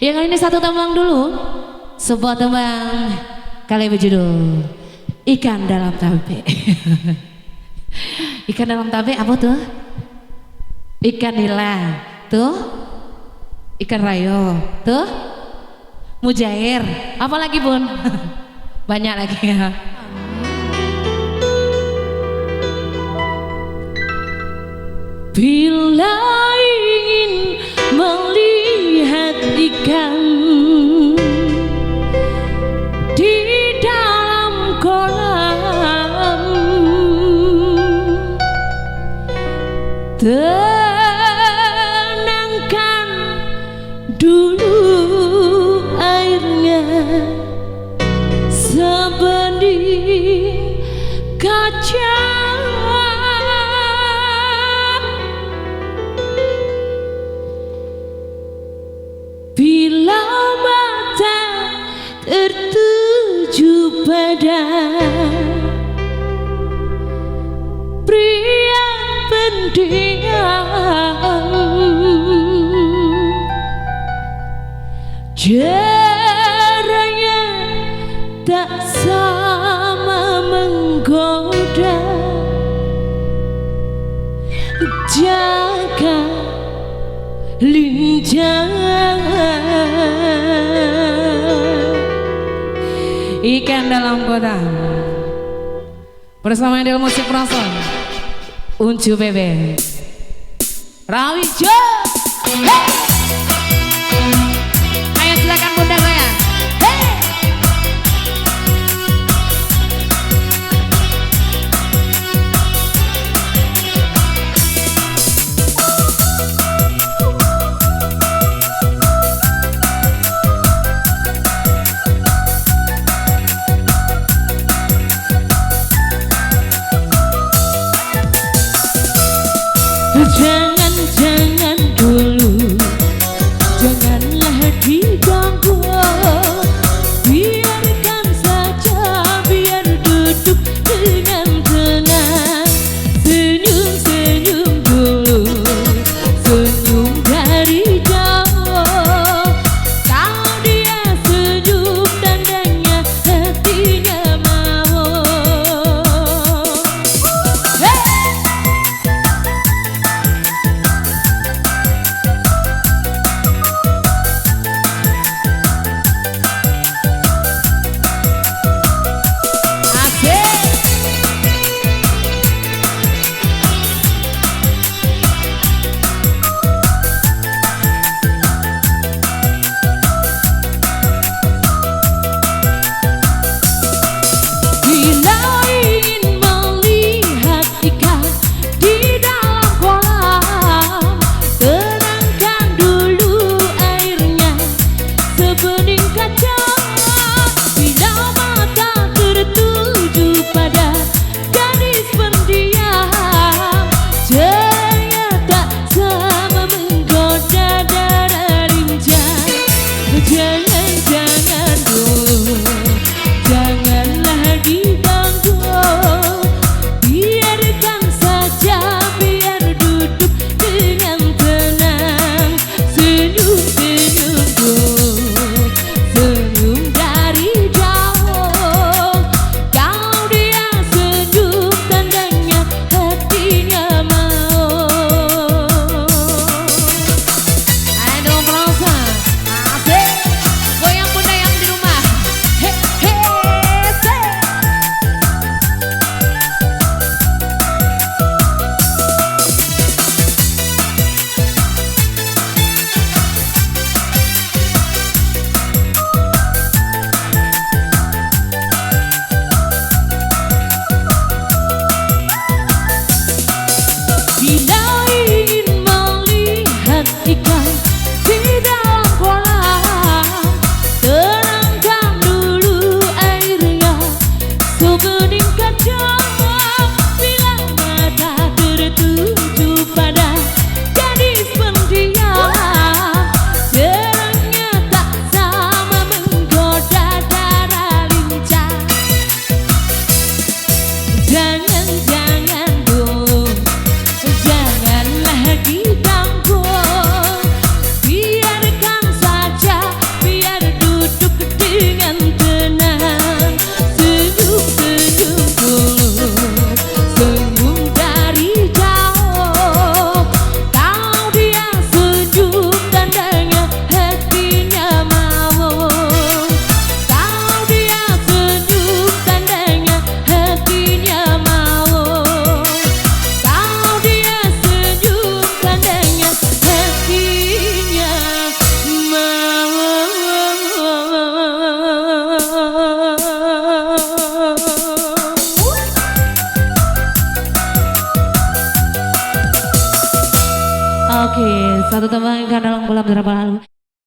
Ya kali ini satu tembang dulu. Sebuah tembang kali berjudul Ikan Dalam Tape. Ikan dalam tape apa tuh? Ikan nila, tuh. Ikan rayo, tuh. Mujair, apa lagi bun? Banyak lagi ya. Bila ingin melihat ikan di dalam kolam, tenangkan dulu airnya sebening kaca. Bila mata tertuju pada pria pendiam, jaraknya tak sama menggoda. Jaga lincah Ikan Dalam Kolam bersama Endel Musik Proson, Uncu Bebe, Rawijo. Hey! Ayo silakan bunda saya. Hey! Jangan dulu Satu tembang ikan dalam kolam berapa lalu.